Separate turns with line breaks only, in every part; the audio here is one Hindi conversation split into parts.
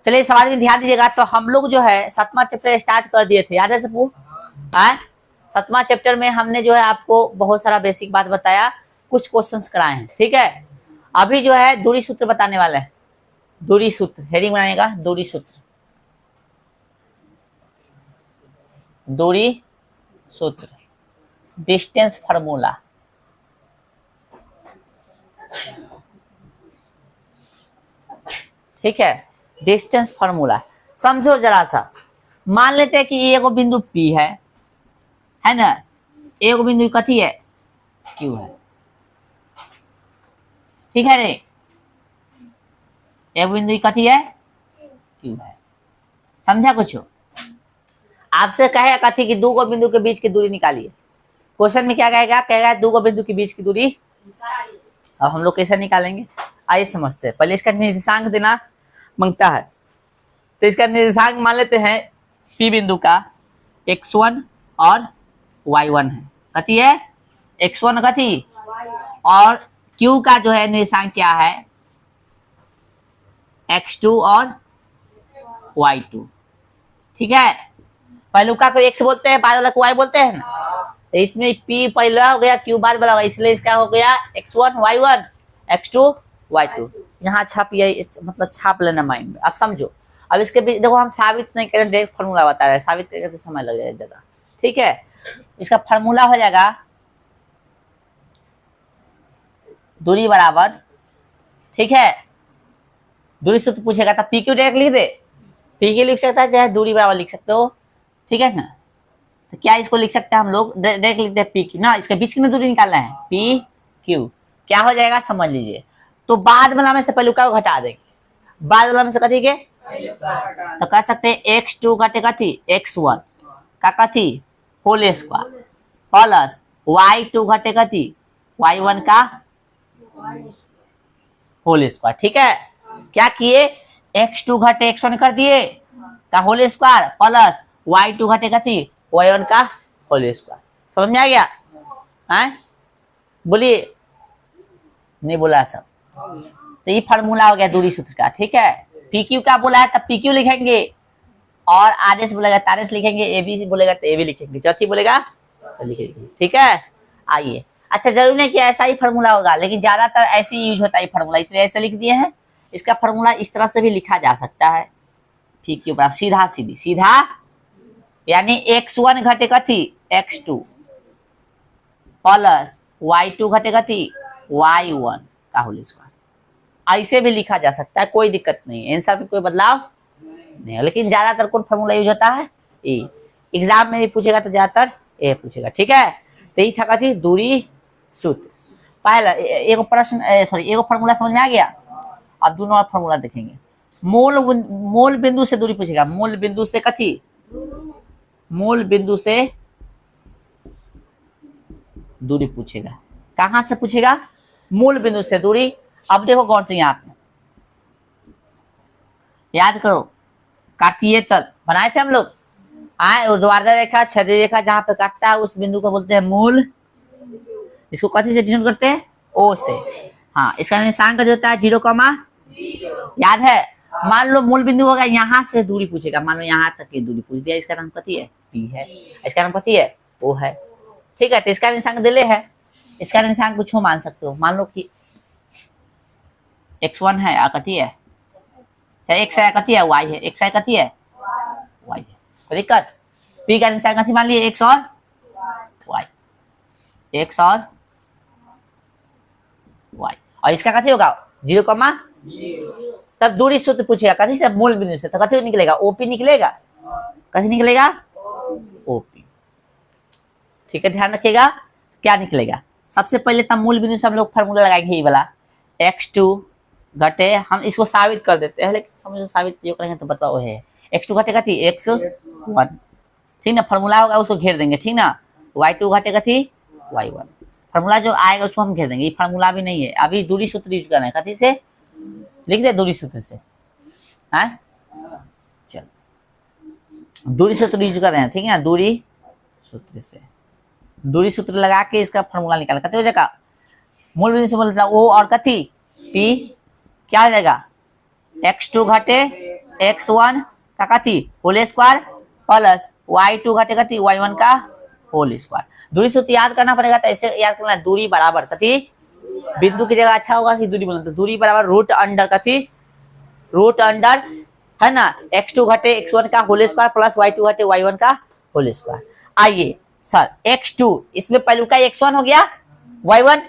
चलिए सवाल में ध्यान दीजिएगा। तो हम लोग जो है 7वां चैप्टर स्टार्ट कर दिए थे, याद है सबको? 7वां चैप्टर में हमने जो है आपको बहुत सारा बेसिक बात बताया, कुछ क्वेश्चंस कराए हैं, ठीक है। अभी जो है दूरी सूत्र बताने वाला है। दूरी सूत्र हेडिंग बनाएगा, दूरी सूत्र, दूरी सूत्र, डिस्टेंस फार्मूला। ठीक है, डिस्टेंस फार्मूला समझो जरा सा। मान लेते हैं कि ये एगो बिंदु P है ना, एगो बिंदु कथी है, Q है, ठीक है रे। एक बिंदु कथी है, Q है, समझा कुछ? आपसे कहे कथी कि दो गो बिंदु के बीच की दूरी निकालिए। क्वेश्चन में क्या कहेगा, कहेगा दो गो बिंदु के बीच की दूरी। अब हम लोग कैसे निकालेंगे, आइए समझते हैं। पहले इसका निर्देशांक देना मांगता है, तो इसका निर्देशांक मान लेते हैं P बिंदु का x1 और y1 है। कथी है, x1 कथी, और Q का जो है निर्देशांक क्या है, x2 और y2। ठीक है, पहलुका को x बोलते हैं, बाद वाला को y बोलते हैं ना। तो इसमें P पहला हो गया, Q बाद वाला होगा, इसलिए इसका हो गया x1 y1 x2 y2। यहाँ छाप, ये मतलब छाप लेना माइंड में। अब समझो, अब इसके बीच देखो हम साबित नहीं करें, डायरेक्ट फार्मूला बता रहे हैं, साबित करके तो समय लग जाएगा ज्यादा। ठीक है, इसका फार्मूला हो जाएगा दूरी बराबर, ठीक है, दूरी सूत्र पूछेगा तो P Q डायरेक्ट लिख दे, P Q लिख सकता है, चाहे दूरी बराबर लिख सकते हो, ठीक है ना। तो क्या इसको लिख सकते हैं हम लोग, डायरेक्ट लिख दे P Q ना, इसके बीच की दूरी निकालना है P Q, क्या हो जाएगा समझ लीजिए। तो बाद वाला में से पहलुका को घटा देंगे, बाद वाला में से कथी के, तो कह सकते हैं x2 घटे कथी x1 का कथी होल स्क्वायर प्लस y2 घटे कथी y1 का होल स्क्वायर। ठीक है, क्या किए, x2 घटे x1 कर दिए का होल स्क्वायर प्लस y2 घटे कथी y1 का होल स्क्वायर। समझ में आ गया? बोलिए, नहीं बोला सब? तो ये फार्मूला हो गया दूरी सूत्र का। ठीक है, PQ का बोला है तब PQ लिखेंगे, और RS बोलेगा तो RS लिखेंगे, AB बोलेगा तो AB लिखेंगे, चौथी बोलेगा तो लिखेंगे। ठीक है, आइए। अच्छा, जरूर नहीं कि ऐसा ही फार्मूला होगा, लेकिन ज्यादातर ऐसे ही यूज होता है फार्मूला, इसलिए ऐसे लिख दिए हैं। इसका फार्मूला इस तरह से भी लिखा जा सकता है, PQ बराबर सीधा सीधी सीधा, यानी x1 घटे कथी x2 प्लस y2 घटे कथी y1 का होल स्क्वायर। ऐसे भी लिखा जा सकता है, कोई दिक्कत नहीं है, आंसर में कोई बदलाव नहीं है। लेकिन ज्यादातर कौन फार्मूला यूज होता है, ए। एग्जाम में भी पूछेगा तो ज्यादातर ए पूछेगा। ठीक है, तो ये था कथी दूरी सूत्र। पहला एगो प्रश्न, सॉरी एगो फार्मूला समझ में आ गया। अब दोनों और फार्मूला देखेंगे। मूल बिंदु से दूरी पूछेगा, मूल बिंदु से कथी, मूल बिंदु से दूरी पूछेगा। कहां से पूछेगा, मूल बिंदु से दूरी। अब देखो कौन से, यहाँ पे याद करो, काटिए तल बनाए थे हम लोग, ऊर्ध्वाधर रेखा क्षैतिज रेखा जहां पे काटता है उस बिंदु को बोलते हैं मूल। इसको कथी से डिनोट करते हैं, O से। हाँ, इसका निशान का जो होता है 0, याद है। मान लो मूल बिंदु होगा, यहाँ से दूरी पूछेगा, मान लो यहाँ तक की दूरी पूछ दिया, इसका नाम कथी है P है, इसका नाम कथी है O है। ठीक है, तो इसका निशान दिले है, इसका निशान कुछ मान सकते हो, मान लो कि x1 है और कथी है, x है कथी है y है, x है कथी है y है, कोई दिक्कत। P का निशान कथी मान लिए, x और y, x और y, और इसका कथी होगा 0, तब दूरी सूत्र पूछेगा कथी से, मूल बिंदु से, तो कथी निकलेगा OP निकलेगा, कथी निकलेगा OP। ठीक है, ध्यान रखिएगा क्या निकलेगा। सबसे पहले तब मूल बिंदु से हम लोग फार्मूला लगाएंगे, ये वाला x2 घटे, हम इसको साबित कर देते हैं, लेकिन समझो साबित जो करेंगे तो बताओ है x2 घटे कथी x1, ठीक ना, फार्मूला होगा उसको घेर देंगे, ठीक ना। y2 घटे कथी y1, फार्मूला जो आएगा उसको हम घेर देंगे। ये फार्मूला भी नहीं है, अभी दूरी सूत्र यूज करना है, कथी से लिख दे, दूरी सूत्र से। चल, दूरी सूत्र यूज कर रहे हैं, ठीक है, दूरी सूत्र से, दूरी सूत्र लगा के इसका फार्मूला निकाल, कथी हो जाएगा, मूल बिंदु से बोलता O और कथी P, क्या हो जाएगा x2 घटे x1 का कथी होल स्क्वायर प्लस y2 घटे कथी y1 का होल स्क्वायर। दूरी सूत्र याद करना पड़ेगा, तो ऐसे याद करना, दूरी बराबर कथी बिंदु की जगह अच्छा होगा कि दूरी बोलना, तो दूरी बराबर रूट अंडर कथी रूट अंडर है ना x2 घटे x1 का होल स्क्वायर प्लस y2 घटे y1 का होल स्क्वायर। आइए सर x2 इसमें पहलू का x1 हो गया, y1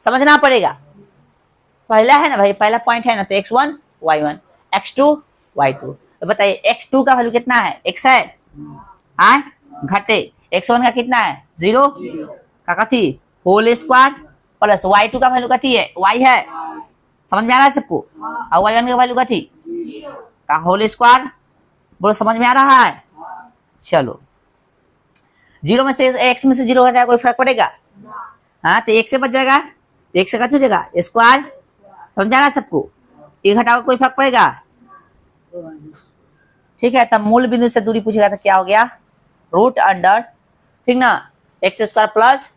समझना पड़ेगा, पहला है ना भाई, पहला पॉइंट है ना, तो x1 y1 x2 y2। तो बताइए x2 का वैल्यू कितना है, x है घटे x1 का कितना है 0 का कथी होल स्क्वायर प्लस y2 का वैल्यू कथी है y है, समझ में आ रहा है सबको, और y1 का वैल्यू कथी का होल स्क्वायर, बोलो समझ में आ रहा है। चलो 0 में से x में से 0 घटाया कोई फर्क पड़ेगा, हाँ तो 1 से बच जाएगा, 1 से कथी हो जाएगा स्क्वायर, समझ में आ रहा है सबको, ये घटाओ कोई फर्क पड़ेगा, ठीक है। तब मूल बिंदु से दूरी पूछेगा तो क्या हो गया रूट अंडर, ठीक ना, x square plus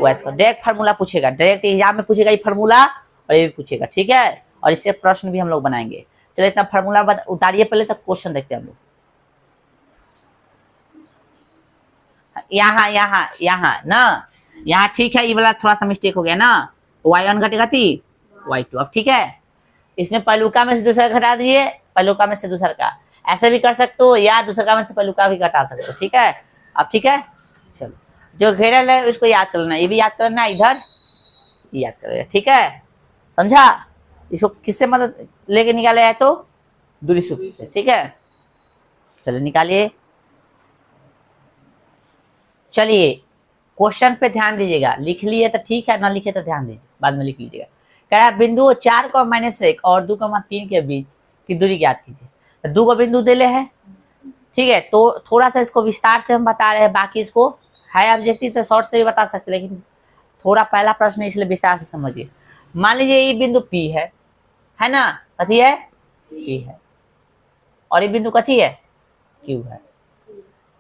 y square. Direct formula पूछेगा, डायरेक्ट एग्जाम में पूछेगा ये फार्मूला और ये भी पूछेगा, ठीक है, और इससे प्रश्न भी हम लोग बनाएंगे। चलो इतना फार्मूला उतारिए पहले, तक क्वेश्चन देखते हैं हम लोग। यहाँ ना, यहाँ ठीक है, ये वाला थोड़ा सा मिस्टेक हो गया ना, y1 घटेगा थी y2, अब ठीक है, इसमें पहलुका में से दूसरा घटा दीजिए, पहलुका में से दूसरा का, ऐसे भी कर सकते हो, या दूसरा का में से पहलुका भी घटा सकते हो, ठीक है। अब ठीक है, चलो जो घेरल है उसको याद कर लेना, ये भी याद कर लेना, इधर याद कर लेना, ठीक है, समझा। इसको किससे मदद लेके निकाले है, तो दूरी सूत्र से, ठीक है। चलो निकालिए, चलिए क्वेश्चन पे ध्यान दीजिएगा, लिख लिए तो ठीक है, ना लिखे तो ध्यान दीजिए, बाद में लिख लीजिएगा। कह रहा बिंदु 4,-1 और 2,3 के बीच की दूरी ज्ञात कीजिए। 2 को बिंदु दे ले है, ठीक है, तो थोड़ा सा इसको विस्तार से हम बता रहे हैं, बाकी इसको है ऑब्जेक्टिव तो शॉर्ट से भी बता सकते, लेकिन थोड़ा पहला प्रश्न है इसलिए विस्तार से समझिए। मान लीजिए ये बिंदु P है ना, कथी है P है, और ये बिंदु कथी है Q है।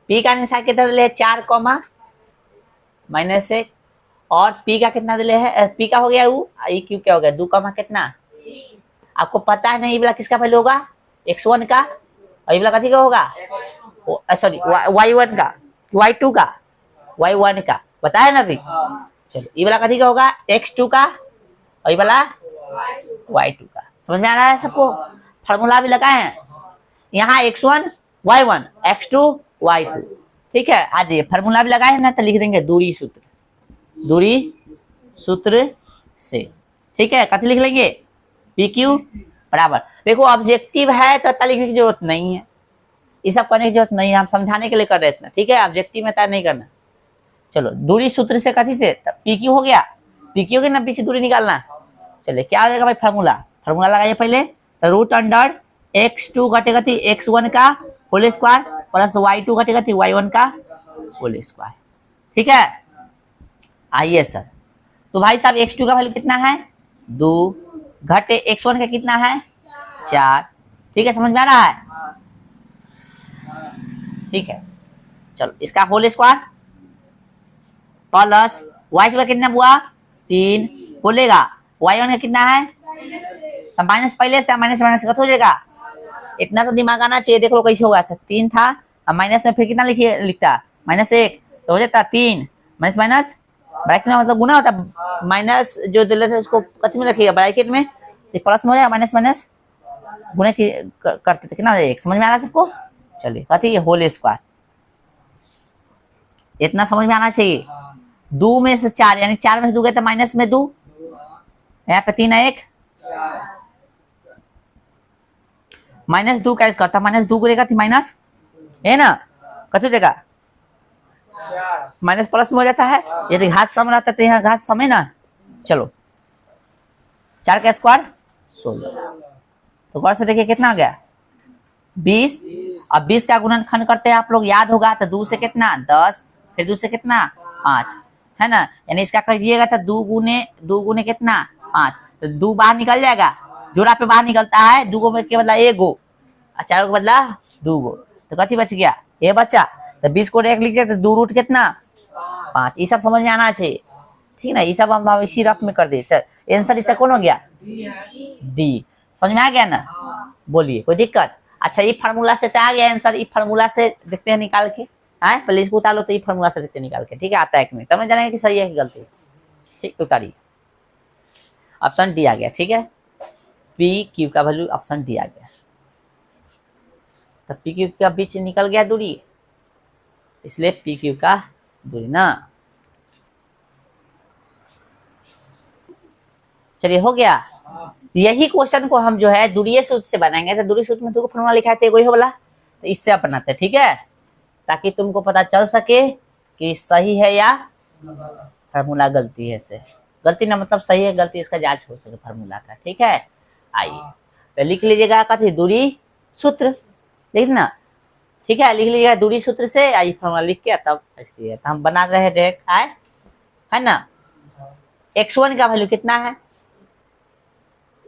P का निशान कितना दिले है 4,-1 और P का कितना दिले है, P का हो गया वो, ये Q क्या हो गया 2, कितना आपको पता है ना, ये वाला किसका वैल्यू होगा x1 का, और ये वाला कथी का होगा सॉरी y1 का, y2 का, y1 का, बताया ना अभी। चलो ये वाला कथी का होगा x2 का, और ये वाला y2 का, समझ में आ रहा है सबको। फार्मूला भी लगाए हैं, यहाँ x1 y1 x2 y2, ठीक है। आज ये फार्मूला भी लगाए हैं ना, तो लिख देंगे दूरी सूत्र से, ठीक है। कथी लिख लेंगे PQ बराबर, देखो ऑब्जेक्टिव है तो लिखने की जरूरत नहीं है, ये सब करने की जरूरत नहीं है, हम समझाने के लिए कर रहे थे, ठीक है, ऑब्जेक्टिव में तय नहीं करना। चलो दूरी सूत्र से कथी से PQ हो गया, PQ के 90 से दूरी निकालना। चलिए क्या हो जाएगा भाई, फार्मूला लगाइए पहले, तो रूट अंडर x2 घटेगा थी x1 का होल स्क्वायर प्लस y2 घटेगा थी y1 का होल स्क्वायर, ठीक है। आइए सर, तो भाई साहब x2 का वैल्यू कितना है 2 घटे x1 का कितना है 4, ठीक है, समझ में आ रहा है, ठीक है। चलो इसका होल स्क्वायर प्लस y2 का कितना हुआ 3 बोलेगा, y1 का कितना है, तो माइनस पहले से माइनस कट हो जाएगा, इतना तो दिमाग आना चाहिए। देख लो कैसे होगा, 3 था, अब माइनस में फिर कितना लिखता -1 तो हो जाता 3 माइनस ब्रैकेट में मतलब गुना होता, माइनस जो दिले थे उसको कथी में रखिएगा ब्रैकेट में, तो प्लस में हो जाएगा, माइनस गुने की करते थे कितना हो जाएगा, समझ में आ रहा है सबको। चलिए कथी होल स्क्वायर, इतना समझ में आना चाहिए। 2 में से 4 यानी 4 में से 2 गए तो माइनस में 2, यहाँ पे 3 है 1 -2 का इसका करता, -2 करेगा थी माइनस है ना, कथी देगा माइनस प्लस में हो जाता है, यदि घात सम रहता तो यहाँ घात सम है ना। चलो 4 का स्क्वायर 16, तो गौर से देखिए कितना आ गया 20, अब 20 का गुणनखंड करते हैं आप लोग, याद होगा, तो 2 से कितना 10, फिर 2 से कितना 5 है ना, यानी इसका कीजिएगा तो 2 गुने कितना 5, तो 2 बाहर निकल जाएगा, जोड़ा पे बाहर निकलता है, 2 को के बदला 1 गो, 4 को बदला 2 गो, तो कथी बच गया ये बच्चा, तो 20 को डायरेक्ट लिख जाए तो 2 रूट कितना 5, ये सब समझ में आना चाहिए, ठीक ना, ये सब हम इसी रफ में कर देते। आंसर इसका कौन हो गया डी, समझ में आ गया ना, बोलिए कोई दिक्कत। अच्छा ये फार्मूला से तो आ गया आंसर, ये फार्मूला से देखते हैं निकाल के। आए पहले इसको उतार लो, तो ये फार्मूला से देखते हैं निकाल के, ठीक है, आता है कि नहीं, तब जानेंगे कि सही है कि गलती। ठीक, तो उतारिए, ऑप्शन डी आ गया, ठीक है, पी क्यू का वैल्यू ऑप्शन डी आ गया। तो पी क्यू का बीच निकल गया दूरी, इसलिए पी क्यू का दूरी ना। चलिए हो गया। यही क्वेश्चन को हम जो है दूरीय सूत्र से बनाएंगे। तो दूरी सूत्र में तुमको फॉर्मूला लिखा है वही वाला, तो इससे आप बनाते हैं, ठीक है, ताकि तुमको पता चल सके कि सही है या फार्मूला गलती है से। गलती ना मतलब सही है गलती, इसका जांच हो सके फार्मूला का, ठीक है। आइए तो लिख लीजिएगा कथी, दूरी सूत्र लिखना, ठीक है, लिख लीजिएगा दूरी सूत्र से। आइए फार्मूला लिख के तब तो हम बना रहे हैं डायरेक्ट, आए है ना। x1 का वैल्यू कितना है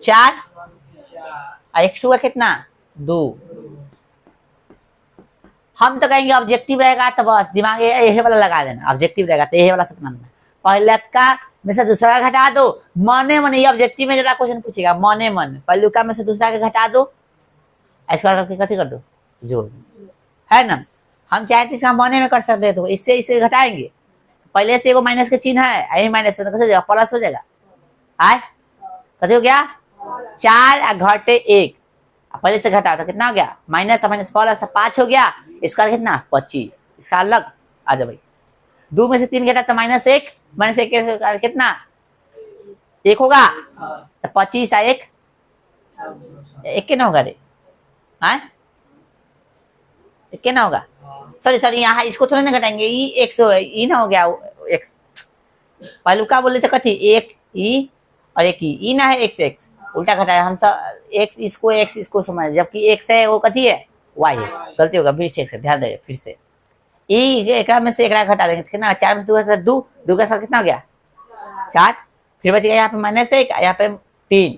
4, और x2 का कितना 2। हम तो कहेंगे ऑब्जेक्टिव रहेगा तो बस दिमाग यही वाला लगा देना, ऑब्जेक्टिव रहेगा तो यही वाला सपना देना। पहले का में से दूसरा का घटा दो, मने मन, ये ऑब्जेक्टिव में जरा क्वेश्चन पूछेगा, मने मन पहलू का में से दूसरा का घटा दो, ऐसा करके कथी कर दो, जोड़, है ना। हम चाहे तो इसका मने में कर सकते हैं, तो इससे इसे घटाएंगे, पहले से एगो माइनस का चिन्ह है, यही माइनस में कैसे हो जाएगा, प्लस हो जाएगा। आए कथी हो गया 4 घटे 1, पहले से घटा तो कितना हो गया माइनस माइनस प्लस 5 हो गया, इसका कितना 25, इसका अलग आ जाओ भाई। 2 में से 3 घटा तो -1, -1 कितना 1 होगा, तो 25 आ 1 के ना होगा रे, हाँ 1 के ना होगा, सॉरी यहाँ इसको थोड़ी ना घटाएंगे, ई 100 ई ना हो गया x, पहलू का बोले तो कथी 1 ई और 1 ई ना है, x x उल्टा घटाया हम सब, x इसको समझ, जबकि x है वो कथी है y है, गलती होगा फिर से ध्यान दें, फिर से एक में से एक घटा देंगे कितना 4 में 2 का साथ कितना हो गया 4, फिर बच गया यहाँ पे -1, यहाँ पे 3,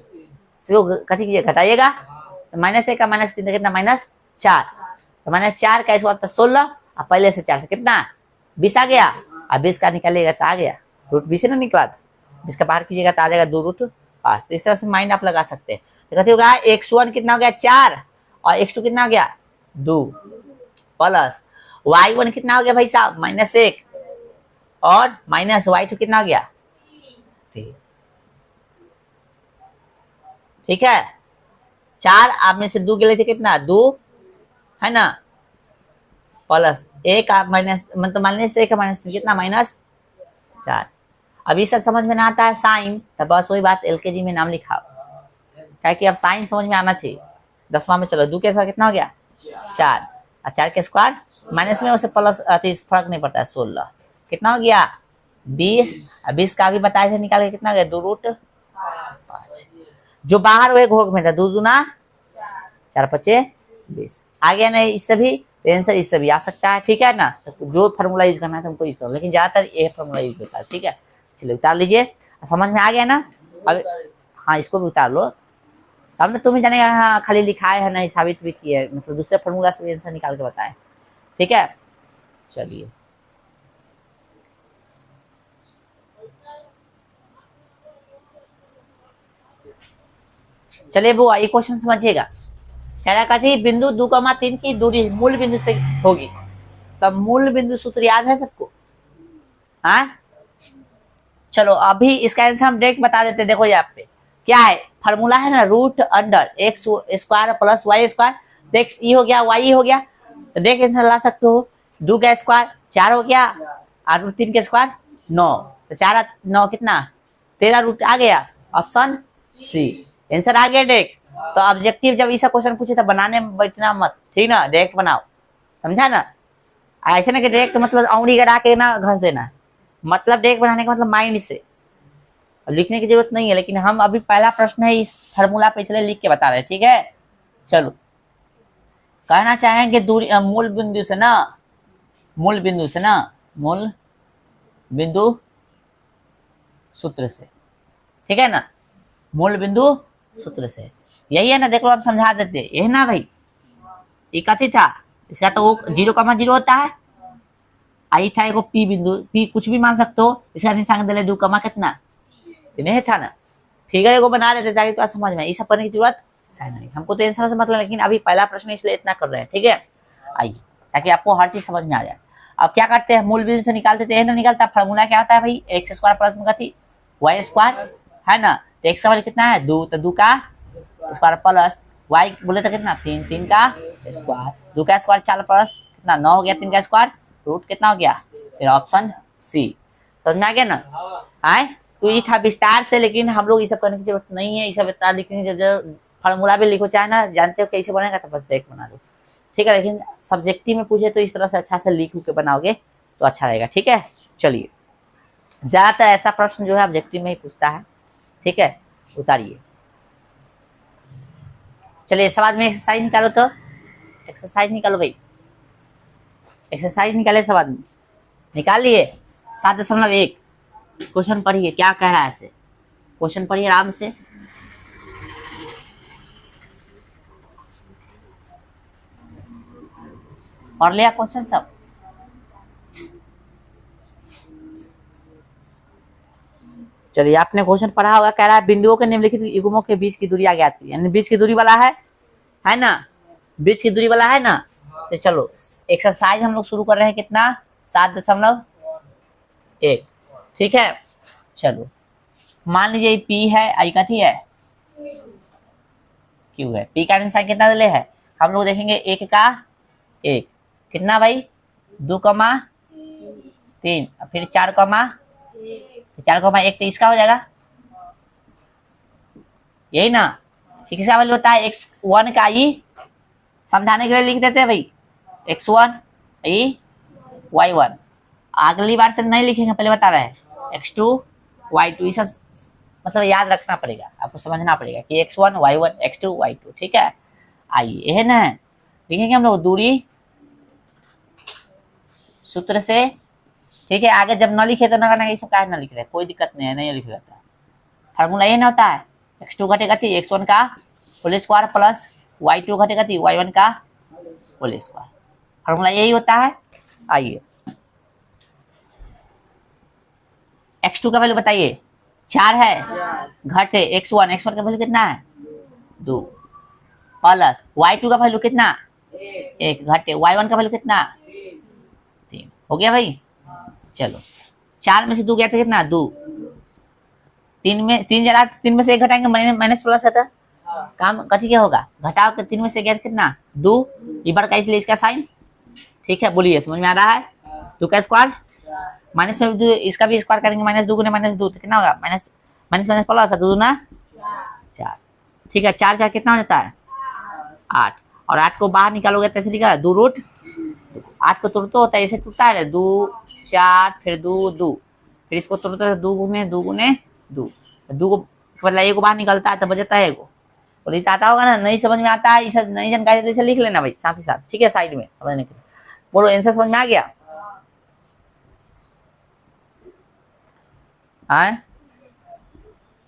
इसको कथी कीजिए घटाइएगा, -1 का -3 कितना -4, तो -4 का इस बार 16, और पहले से 4 से कितना 20 आ गया, और 20 का निकालिएगा तो आ गया रूट 20 ना निकला, 20 का बाहर कीजिएगा तो आ जाएगा 2 रूट 5। तो इस तरह से माइंड आप लगा सकते हैं। तो कथी होगा x1 कितना हो गया 4, और x2 कितना हो गया 2, प्लस y1 कितना हो गया भाई साहब -1, और माइनस y2 कितना हो गया 3, ठीक है। 4 आप में से 2 के लिए थे कितना 2, है ना, प्लस 1 आप माइनस मतलब -1 -3 कितना -4। अभी सर समझ में ना आता है साइन, तो बस वही बात एलकेजी में नाम लिखा, क्या कि अब साइन समझ में आना चाहिए। 10वां में चलो 2 के साथ कितना हो गया 4, और 4 के स्क्वायर माइनस में उसे प्लस फर्क नहीं पड़ता है 16, कितना हो गया 20, 20 का भी बताए थे निकाल के कितना हो गया 2 रूट 5, जो बाहर हुए घोग में था 2 दूना 4 5 20 आ गया नहीं, इससे भी आंसर इससे भी आ सकता है, ठीक है ना। तो जो फार्मूला यूज करना है तुमको यूज करो, लेकिन ज्यादातर ये फार्मूला यूज होता है, ठीक है। चलिए उतार लीजिए, समझ में आ गया ना। अब हाँ इसको भी उतार लो, तब तो तुम्हें जानेगा हाँ खाली लिखा है नहीं साबित भी किया है, मतलब दूसरे फार्मूला से भी आंसर निकाल के बताएं, ठीक है। चलिए चलिए वो ये क्वेश्चन समझिएगा, कह रहा थी बिंदु 2,3 की दूरी मूल बिंदु से होगी, तब मूल बिंदु सूत्र याद है सबको, हाँ चलो अभी इसका आंसर हम डायरेक्ट बता देते हैं। देखो यहाँ पे क्या है फार्मूला है ना, √x² प्लस y², देख ई हो गया y हो गया, तो देख आंसर ला सकते हो 2 का स्क्वायर 4 हो गया, और √3 का स्क्वायर 9, तो 4 9 कितना 13 रूट आ गया, ऑप्शन सी आंसर आ गया डायरेक्ट। तो ऑब्जेक्टिव जब ऐसा क्वेश्चन पूछे तो बनाने में बैठना मत, ठीक ना, डायरेक्ट बनाओ, समझा ना। ऐसे ना कि डायरेक्ट मतलब औंगली गड़ा के ना घस देना, मतलब डायरेक्ट बनाने का मतलब माइंड से, लिखने की जरूरत नहीं है। लेकिन हम अभी पहला प्रश्न है इस फार्मूला पे इसलिए लिख के बता रहे हैं, ठीक है। चलो कहना चाहेंगे दूरी मूल बिंदु से ना, मूल बिंदु सूत्र से, ठीक है ना, मूल बिंदु सूत्र से यही है ना, देख लो आप समझा देते, यही ना भाई, ये कथी था इसका तो 0,0 होता है, आई था एगो पी बिंदु, पी कुछ भी मान सकते हो, इसका निशान दे 2, कितना नहीं था ना, फिगर एगो बना लेते ताकि तो समझ में ये सब करने की जरूरत है नहीं, हमको तो आंसर से मतलब, लेकिन अभी पहला प्रश्न इसलिए इतना कर रहे हैं, ठीक है। आइए, ताकि आपको हर चीज समझ में आ जाए। अब क्या करते हैं, मूल बिंदु से निकालते थे, ना निकलता, फार्मूला क्या होता है भाई, एक्स स्क्वायर प्लस में कथी, वाई स्क्वायर, है ना। तो एक्स का वैल्यू कितना है 2, तो 2 का स्क्वायर प्लस वाई बोले तो कितना 3, 3 का स्क्वायर, 2 का स्क्वायर 4 प्लस कितना 9 हो गया, 3 का स्क्वायर रूट कितना हो गया, फिर ऑप्शन सी। समझ में आ गया ना। आए तो ये था विस्तार से, लेकिन हम लोग ये सब करने की जरूरत नहीं है, ये सब इतना लिखने की जरूरत, फार्मूला भी लिखो चाहे ना, जानते हो कैसे बनेगा तो बस देख बना दो, ठीक है। लेकिन सब्जेक्टिव में पूछे तो इस तरह से अच्छा से लिख के बनाओगे तो अच्छा रहेगा, ठीक है। चलिए, ज्यादातर ऐसा प्रश्न जो है ऑब्जेक्टिव में ही पूछता है, ठीक है। उतारिए, चलिए सवाल में एक्सरसाइज निकालो, तो एक्सरसाइज निकालो भाई, एक्सरसाइज निकाले सवाल में, निकाल लिए। 7.1 क्वेश्चन पढ़िए, क्या कह रहा है ऐसे, क्वेश्चन पढ़िए आराम से। पढ़ लिया क्वेश्चन सब, चलिए आपने क्वेश्चन पढ़ा होगा, कह रहा है बिंदुओं के निम्नलिखित युग्मों के बीच की दूरी ज्ञात कीजिए, यानी बीच की दूरी वाला है ना, बीच की दूरी वाला है ना। तो चलो एक्सरसाइज हम लोग शुरू कर रहे हैं, कितना 7.1, ठीक है। चलो मान लीजिए पी है, आई कथी है क्यू है, पी का निशान कितना दिले है, हम लोग देखेंगे 1 का 1 कितना भाई 2,3, फिर 4,1, तो इसका हो जाएगा यही ना। ठीक है, वैल्यू होता है x1 का ई, समझाने के लिए लिख देते हैं भाई, x1 ई y1, अगली बार से नहीं लिखेंगे, पहले बता रहे हैं x2 y2, इसे मतलब याद रखना पड़ेगा, आपको समझना पड़ेगा कि x1 y1 x2 y2, ठीक है। आइए यह ना लिखेंगे हम लोग दूरी सूत्र से, ठीक है। आगे जब न लिखे तो ना करना, ये सब काहे ना लिख रहे, कोई दिक्कत नहीं है, नहीं लिख रहता है, फार्मूला ये ना होता है x2 घटेगा थी x1 का होल स्क्वायर प्लस y2 घटेगा थी y1 का होल स्क्वायर, फार्मूला यही होता है। आइए x2 का वैल्यू बताइए 4 है, घटे x1 का वैल्यू कितना है 2, प्लस y2 का वैल्यू कितना 1, घटे y1 का वैल्यू कितना 3, हो गया भाई। चलो 4 में से 2 गया था कितना 2, 3 में 3 जरा 3 में से 1 घटाएंगे माइनस प्लस है, तो काम कथी क्या होगा, घटाओ के 3 में से गया कितना 2, इबर का इसलिए इसका साइन, ठीक है। बोलिए समझ में आ रहा है, 2 का स्क्वायर माइनस में 2, इसका भी स्क्वायर करेंगे, माइनस 2 गुने माइनस 2 तो कितना होगा माइनस माइनस माइनस प्लस 2 ना 4, ठीक है। 4 4 कितना हो जाता है 8, और 8 को बाहर निकालोगे तो ऐसे लिखा 2 रूट 8 को तोड़ते होता है, ऐसे टूटता है 2 4 फिर 2 2, फिर इसको तोड़ते है 2 गुने 2 गुने 2, 2 को मतलब 1 को बाहर निकलता है तो बचता है 1, और ये आता होगा ना, नहीं समझ में आता है, इसे नई जानकारी तो इसे लिख लेना भाई साथ ही साथ, ठीक है, साइड में समझने के लिए। बोलो आंसर समझ में आ गया, हाँ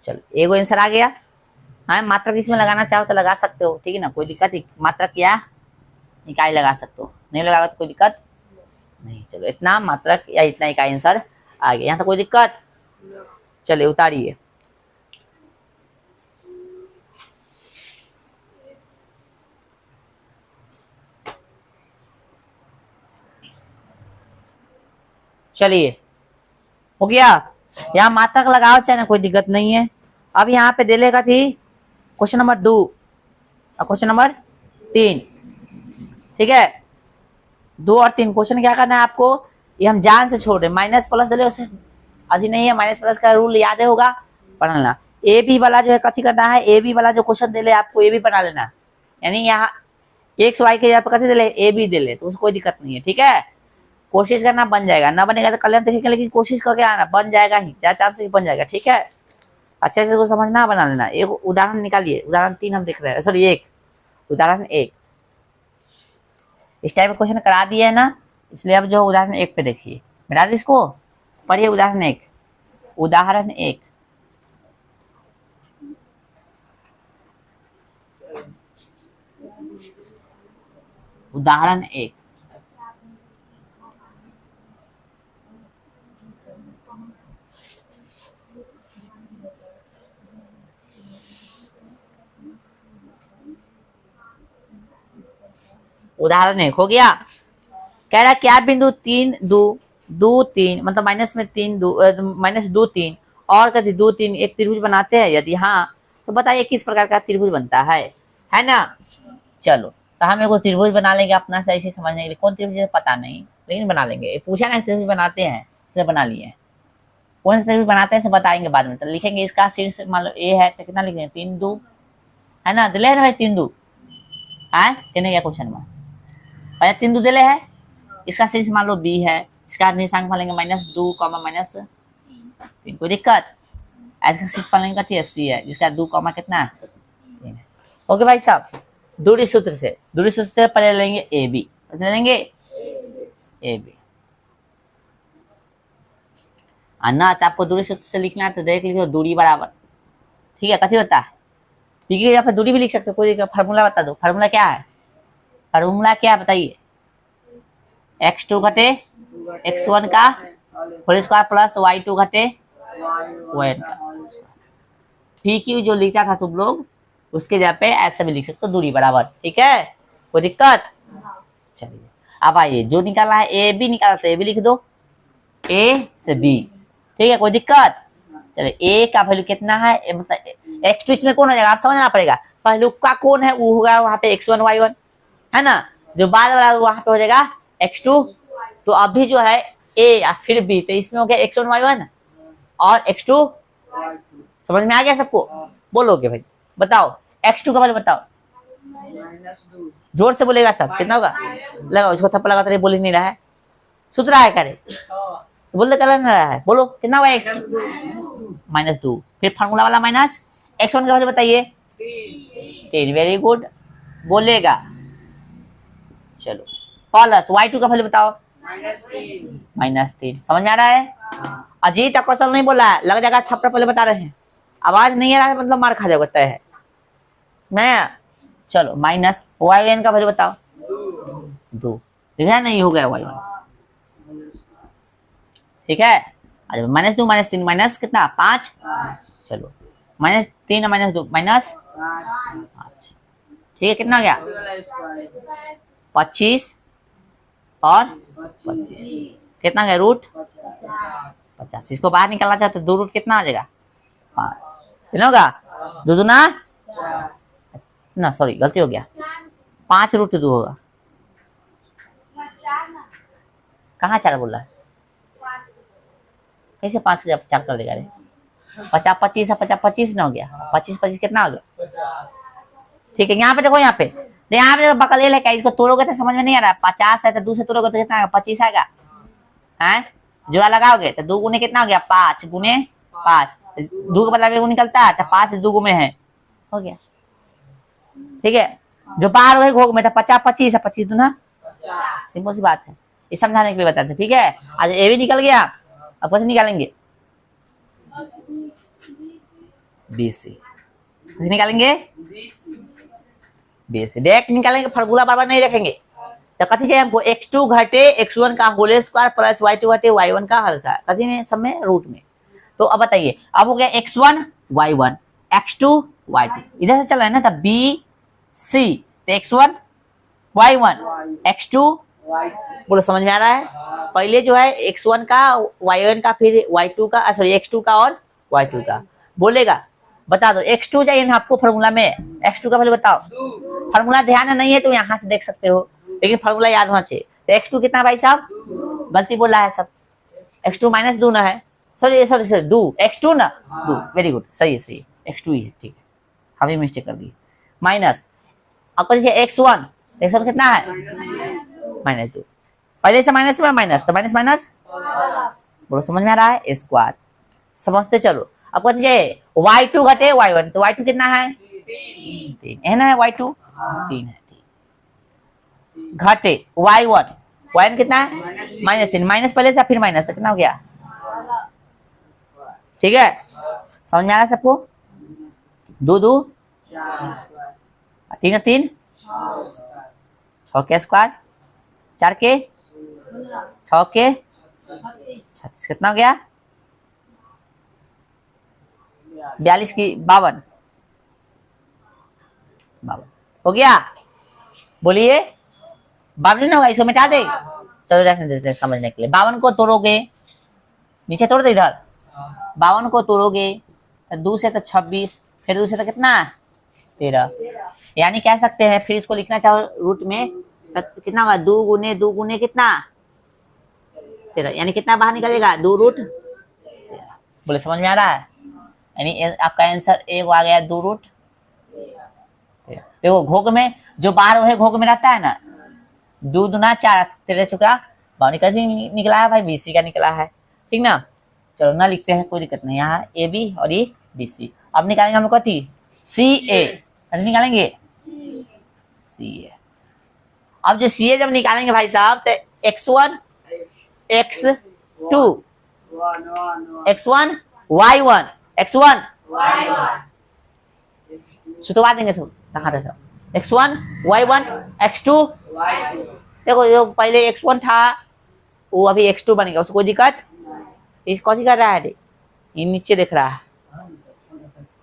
चलो एगो आंसर आ गया। हाँ मात्रक इसमें लगाना चाहो तो लगा सकते हो, ठीक है ना, कोई दिक्कत नहीं, मात्रक या इकाई लगा सकते हो, नहीं लगाओ तो कोई दिक्कत नहीं। चलो इतना मात्रक या इतना इकाई आंसर आ गया, यहाँ तो कोई दिक्कत। चलिए उतारिए, चलिए हो गया, यहाँ मात्रक लगाओ चाहे ना, कोई दिक्कत नहीं है। अब यहाँ पे दे लेगा थी क्वेश्चन नंबर 2 और क्वेश्चन नंबर 3, ठीक है। 2 और 3 क्वेश्चन क्या करना है आपको, ये हम जान से छोड़ रहे, माइनस प्लस दे उसे अभी नहीं है, माइनस प्लस का रूल याद है होगा पढ़ना। ए बी वाला जो है कथी करना है, ए बी वाला जो क्वेश्चन दे ले आपको ए बी बना लेना, यानी यहाँ एक्स वाई के जगह पर कथी दे ले ए बी दे ले, तो उसको कोई दिक्कत नहीं है, ठीक है। कोशिश करना बन जाएगा, ना बनेगा तो कल देखेंगे, लेकिन कोशिश करके आना, बन जाएगा ही, ज्यादा चांस से बन जाएगा, ठीक है। अच्छे से उसको समझना, बना लेना। एक उदाहरण निकालिए, उदाहरण 3 हम देख रहे हैं, सॉरी 1, उदाहरण 1 इस टाइप का क्वेश्चन करा दिया है ना, इसलिए अब जो उदाहरण 1 पे देखिए, मेरा इसको पढ़िए। उदाहरण 1, उदाहरण 1 उदाहरण 1, उदाहरण 1 हो गया। कह रहा क्या बिंदु 3 2 2 3 मतलब माइनस में 3 2 माइनस 2 3 और कहते 2 3 एक त्रिभुज बनाते हैं, यदि हाँ तो बताइए किस प्रकार का त्रिभुज बनता है ना। चलो तो हम एगो त्रिभुज बना लेंगे अपना से ऐसे समझने के लिए। कौन त्रिभुज है पता नहीं, लेकिन बना लेंगे। पूछा ना त्रिभुज बनाते हैं इसलिए बना लिए हैं। कौन सा त्रिभुज बनाते हैं बताएंगे बाद में। तो लिखेंगे इसका शीर्ष मान लो ए है तो कितना लिखेंगे 3 2 है ना, दिले है ना भाई 3 2 है कहने क्या क्वेश्चन में पहले 3 2 दिले है। इसका शीर्ष मान लो बी है, इसका निर्देशांक मान लेंगे -2 -3। कोई दिक्कत? इसका शीर्ष मान लेंगे कथी सी है जिसका 2 कितना है 3 है। ओके भाई साहब, दूरी सूत्र से पहले लेंगे ए बी, लेंगे ए बी अन्ना। तो आपको दूरी सूत्र से लिखना है तो डायरेक्ट लिखो दूरी बराबर, ठीक है कथी होता है, ठीक है। यहाँ पे दूरी भी लिख सकते हो, कोई फार्मूला बता दो। फार्मूला क्या है, फार्मूला क्या बताइए। x2 घटे x1 का होल स्क्वायर प्लस y2 घटे y1 का। ठीक है, जो लिखा था तुम लोग उसके जगह पे ऐसा भी लिख सकते हो दूरी बराबर, ठीक है कोई दिक्कत। चलिए अब आइए जो निकाला है ए बी निकाला तो ए बी लिख दो, ए से बी, ठीक है कोई दिक्कत। चलिए ए का वैल्यू कितना है, मतलब x2 इसमें कौन हो जाएगा आप समझना पड़ेगा। पहलू का कौन है वो होगा वहां पे x1 y1 है ना, जो बाद वाला वहां पे हो जाएगा x2। तो अभी जो है a या फिर b तो इसमें हो गया x1 y1 और x2। समझ में आ गया सबको? बोलोगे भाई बताओ x2 का वैल्यू बताओ, जोर से बोलेगा सब। कितना होगा लगाओ इसको थप्पड़ लगा तो बोल ही नहीं रहा है, सुत रहा है करे बोलते कर नहीं रहा है। बोलो कितना हुआ x -2। फिर फार्मूला वाला माइनस x1 का वैल्यू बताइए 3। वेरी गुड बोलेगा। चलो प्लस y2 का वैल्यू बताओ -3। समझ में आ रहा है? अजीत कौशल नहीं बोला है, लग जाएगा थप्पड़ पहले बता रहे हैं। आवाज नहीं आ रहा है मतलब मार खा जाएगा है मैं। चलो माइनस y1 का वैल्यू बताओ 2। देखा नहीं हो गया y1, ठीक है। अच्छा -2 -3 माइनस कितना 5। चलो -3 -2 -5, ठीक है कितना हो गया 25 और 25 कितना गया रूट 50। इसको बाहर निकालना चाहते तो 2 रूट कितना आ जाएगा 5 कितना होगा 2 दूना ना, सॉरी गलती हो गया 5 रूट 2 होगा। कहाँ 4 बोल रहा है, कैसे 5 से 4 कर देगा रे। 50 25 50 25 ना हो गया 25 25 कितना हो गया, ठीक है। यहाँ पे देखो यहाँ पे बकल ले क्या इसको तोड़ोगे तो समझ में नहीं आ रहा। 50 है तो 2 से तोड़ोगे तो कितना आएगा 25 आएगा हैं। जोड़ा लगाओगे तो 2 गुने कितना हो गया 5 गुने 5, 2 का बदला निकलता है तो 5 2 में है हो गया, ठीक है। जो बाहर हो घोग में था 50 25 25 दूना, सिंपल सी बात है, ये समझाने के लिए बताते हैं, ठीक है। आज ए भी निकल गया, अब कैसे निकालेंगे BC, कैसे निकालेंगे BC डायरेक्ट निकालेंगे, फार्मूला बार बार नहीं रखेंगे। तो कथी चाहिए हमको x2 घटे x1 का होल स्क्वायर प्लस y2 घटे y1 का हल्का कथी में सब में रूट में। तो अब बताइए अब हो गया x1 y1 x2 y2 इधर से चल रहा है ना, तब BC तो x1 y1 x2 बोलो समझ में आ रहा है। पहले जो है x1 का y1 का फिर y2 का सॉरी x2 का और y2 का बोलेगा। बता दो x2 चाहिए ना आपको फार्मूला में, x2 का वैल्यू बताओ। फार्मूला ध्यान नहीं है तो यहाँ से देख सकते हो, लेकिन फार्मूला याद होना चाहिए। तो x2 कितना भाई साहब, गलती बोला है सब, x2 -2 ना है, सॉरी सॉरी सॉरी 2 x2 ना 2, वेरी गुड सही है x2 ही है, ठीक है हमें मिस्टेक कर दी। माइनस आपको x1 कितना है -2, पहले से माइनस में माइनस तो माइनस माइनस बोलो समझ में आ रहा है स्क्वायर, समझते चलो। अब कहते चाहिए y2 घटे y1 तो y2 कितना है 3 है ना, y2 3 है, घटे y1 कितना है -3, माइनस पहले से फिर माइनस तो कितना हो गया, ठीक है समझ में आ रहा है सबको। 2 2 3 3 6 के स्क्वायर 4 के 6 के 36 कितना हो गया 42 की 52 हो गया। बोलिए 52 नहीं होगा, इसको मिटा दे। चलो रखने देते हैं समझने के लिए। 52 को तोड़ोगे, नीचे तोड़ दे इधर, 52 को तोड़ोगे तो 2 से तो 26, फिर 2 से तो कितना 13, यानी कह सकते हैं फिर इसको लिखना चाहो रूट में तो कितना होगा 2 गुने 2 गुने कितना 13, यानी कितना बाहर निकलेगा 2 रूट 13। बोले समझ में आ रहा है? यानी आपका आंसर एक आ गया 2 रूट 13। देखो घोग में जो बाहर है घोग में रहता है ना, 2 दूना 4, 13 चुका 52 का निकला है भाई, BC का निकला है, ठीक ना। चलो ना लिखते हैं, कोई दिक्कत नहीं, यहाँ AB और ये BC। अब निकालेंगे हम लोग कथी CA, निकालेंगे CA। अब जो CA जब निकालेंगे भाई साहब तो X1 X2 X1 Y1 X1 सुतवा देंगे सब, कहाँ था सब X1 Y1 X2 देखो जो पहले X1 था वो अभी X2 बनेगा, उसको कोई दिक्कत। इस कौन कर रहा है, ये नीचे देख रहा है,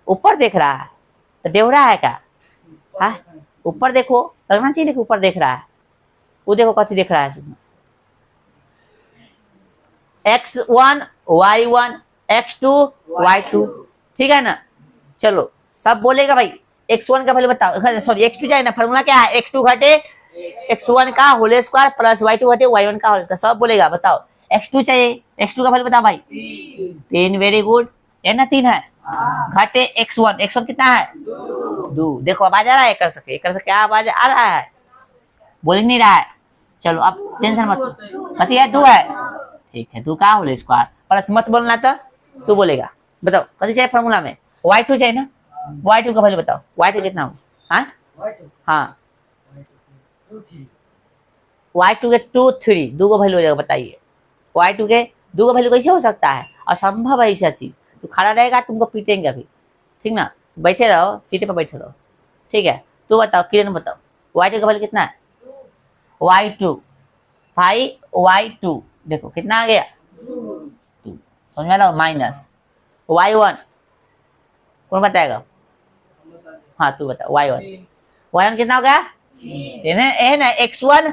ऊपर देख रहा है तो डेवरा है क्या? हाँ ऊपर देखो, लगना चाहिए ऊपर देख रहा है, वो देखो कथी देख रहा है, X1 Y1 X2 Y2, ठीक है ना। चलो सब बोलेगा भाई, X1 का पहले बताओ, सॉरी X2 जाए ना, फॉर्मूला क्या है X2 घटे X1 का होल स्क्वायर प्लस Y2 घटे Y1 का होल स्क्वायर, सब बोलेगा। बताओ X2 चाहिए, X2 का पहले बताओ भाई 3, वेरी गुड, ये ना 3 है, घटे X1 कितना है 2, देखो आवाज आ रहा है, कर सके क्या आवाज आ रहा है, बोल नहीं रहा है। चलो अब टेंशन मत, कथी है 2 है, ठीक है 2 का होल स्क्वायर प्लस मत बोलना तो तू बोलेगा। बताओ कथी चाहिए फॉर्मूला में, Y2 चाहिए ना, Y2 का पहले बताओ, Y2 कितना हो, हाँ Y2 के 2 3 2 को वैल्यू हो जाएगा, बताइए Y2 के 2 का वैल्यू कैसे हो सकता है, असंभव है ऐसा चीज। तो खड़ा रहेगा तुमको पीटेंगे अभी, ठीक ना, बैठे रहो सीटे पर बैठे रहो, ठीक है। तो बताओ किरण बताओ Y2 का वैल्यू कितना है, Y2 भाई Y2 देखो कितना आ गया 2, समझ में लो, माइनस Y1 कौन बताएगा, हाँ तू बता Y1 कितना हो गया, है ना X1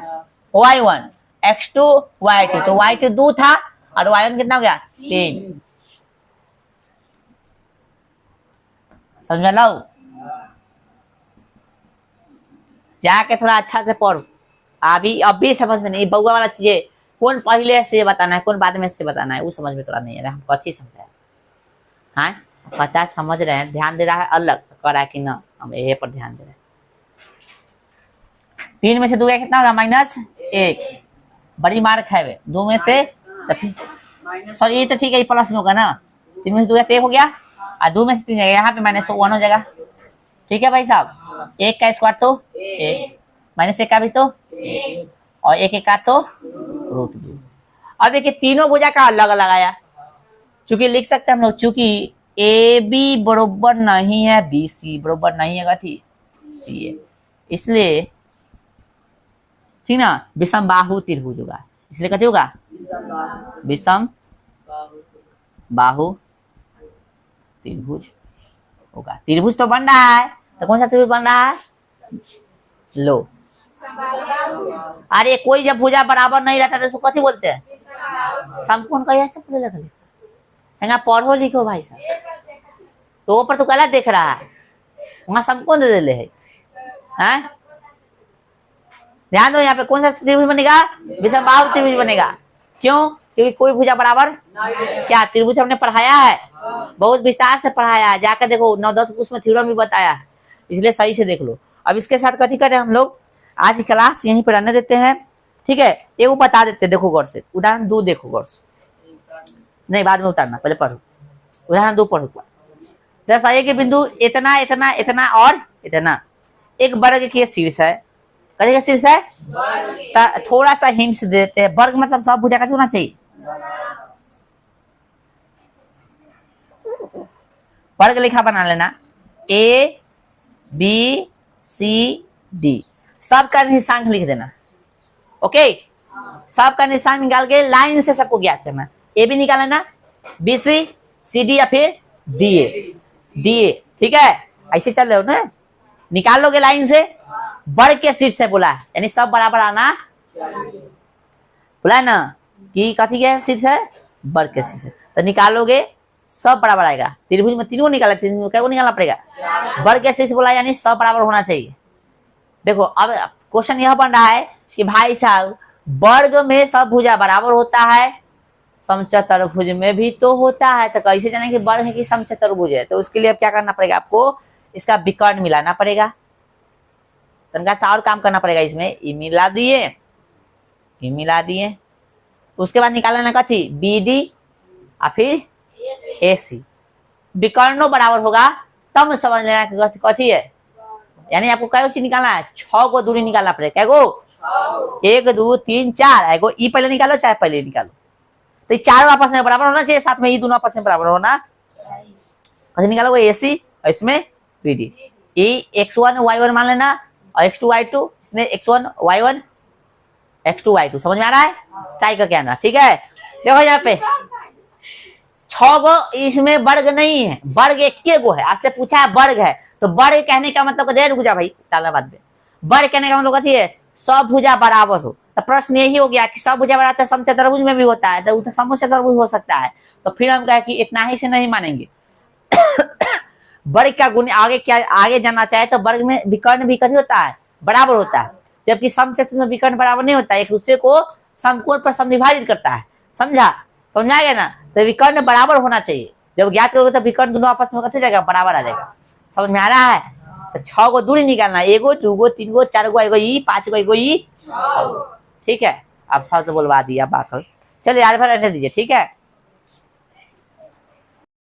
Y1 X2 Y2, तो Y2 2 था और Y1 कितना हो गया 3, समझ में लो। जाके थोड़ा अच्छा से पढ़ो, अभी समझ में नहीं, बउआ वाला चीजें कौन पहले से बताना है कौन बाद में से बताना है वो समझ में थोड़ा नहीं है, हम कथी समझे, हाँ पता समझ रहे हैं, ध्यान दे रहा है अलग कर रहा है कि ना, हम यही पर ध्यान दे रहे हैं। 3 में से 2 गया कितना होगा -1, बड़ी मार खाए 2 में से, सॉरी ये तो ठीक है, प्लस में होगा ना, 3 में से 2 गया 1 हो गया और 2 में से 3 जाएगा, यहाँ पे -1 हो जाएगा, ठीक है भाई साहब। 1 का स्क्वायर तो 1, -1 का भी तो 1 और 1 का तो √2। अब देखिए तीनों भुजा का अलग अलग आया, चूंकि लिख सकते हैं हम लोग, चूंकि AB बरोबर नहीं है BC बरोबर नहीं है कथी CA, इसलिए ठीक ना विषम बाहु त्रिभुज होगा, इसलिए कथी होगा विषम बाहु त्रिभुज होगा। त्रिभुज तो बन रहा है, तो कौन सा त्रिभुज बन रहा है, लो अरे कोई जब भुजा बराबर नहीं रहता तो उसको कथी बोलते हैं, समकोण का ऐसे पूरे लग यहाँ पढ़ो लिखो भाई साहब, तो ऊपर तो गलत देख रहा है, वहां समकोण दे दे है, ध्यान दो यहाँ पे कौन सा त्रिभुज बनेगा, विषम बाहु त्रिभुज बनेगा, क्यों, क्योंकि कोई भुजा बराबर क्या, त्रिभुज हमने पढ़ाया है, बहुत विस्तार से पढ़ाया है, जाकर देखो 9-10 उसमें थ्योरम भी बताया है, इसलिए सही से देख लो। अब इसके साथ कथी करें हम लोग, आज की क्लास यहीं पर रहने देते हैं, ठीक है। ये वो बता देते हैं, देखो गौर से, उदाहरण 2 देखो गौर से, नहीं बाद में उतारना, पहले पढ़ो उदाहरण 2 पढ़ो। दर्शाइए कि बिंदु इतना इतना इतना और इतना एक वर्ग की शीर्ष है, कथी का शीर्ष है, थोड़ा सा हिंट्स देते हैं, वर्ग मतलब सब भुजा का होना चाहिए, वर्ग लिखा बना लेना, ABCD सबका निशांक लिख देना, ओके, सबका निशांक निकाल के लाइन से सबको ज्ञात करना, AB निकाल लेना, BC CD या फिर DA, ठीक है, ऐसे चल रहे हो ना, निकाल लोगे लाइन से, वर्ग के शीर्ष से बोला है, यानी सब बराबर आना बोला है ना कि कथी के शीर्ष है, वर्ग के शीर्ष है। तो निकालोगे सब बराबर आएगा। त्रिभुज में तीन को निकाला, त्रिभुज में क्या को निकालना पड़ेगा, वर्ग के शीर्ष बोला, यानी सब बराबर होना चाहिए। देखो अब क्वेश्चन यह बन रहा है कि भाई साहब वर्ग में सब भुजा बराबर होता है, समचतुर्भुज में भी तो होता है, तो कैसे जाने कि वर्ग है कि समचतुर्भुज है। तो उसके लिए अब क्या करना पड़ेगा, आपको इसका विकर्ण मिलाना पड़ेगा, तनका सा और काम करना पड़ेगा। इसमें ई मिला दिए, ई मिला दिए, उसके बाद निकालना कथी, बी डी और फिर ए सी। विकर्णों बराबर होगा तब समझ लेना कि कथी है, यानी आपको कै चीज निकालना है, 6 को दूरी निकालना पड़ेगा। कैगो, 1 2 3 4, एगो ई पहले निकालो चाहे पहले निकालो, तो ये चारों आपस में बराबर होना चाहिए, साथ में ये दोनों आपस में बराबर होना। कैसे निकालोगे, ए सी और इसमें बी डी। ई x1 y1 मान लेना और x2 y2, इसमें x1 y1 x2 y2, समझ में आ रहा है, चाय का क्या ना, ठीक है। देखो यहाँ पे 6 गो इसमें वर्ग नहीं है, वर्ग एक गो है। आज से पूछा है वर्ग है, तो वर्ग कहने का मतलब देर रुक जा भाई, ताला बाद में, वर्ग कहने का मतलब कथी है, सब भुजा बराबर हो। तो प्रश्न यही हो गया कि सब भुजा बराबर समचतुर्भुज में भी होता है, तो समचतुर्भुज हो सकता है। तो फिर हम कहे कि इतना ही से नहीं मानेंगे। वर्ग का गुण आगे क्या, आगे जानना चाहे तो वर्ग में विकर्ण भी कथी होता है, बराबर होता है, जबकि समचतुर्भुज में विकर्ण बराबर नहीं होता है, एक दूसरे को समकोण पर समविभाजित करता है। समझा, समझ आ गया ना। तो विकर्ण बराबर होना चाहिए, जब ज्ञात करोगे तो विकर्ण दोनों आपस में कथी जाएगा, बराबर आ जाएगा। समझ में आ रहा है। तो 6 को दूरी निकालना, 1 गो 2 गो 3 गो 4 गो, 1 गो ई, 5 गो 1 गो ई, ठीक है। अब सब तो बोलवा दिया बात हो, चलिए यार फिर रहने दीजिए, ठीक है।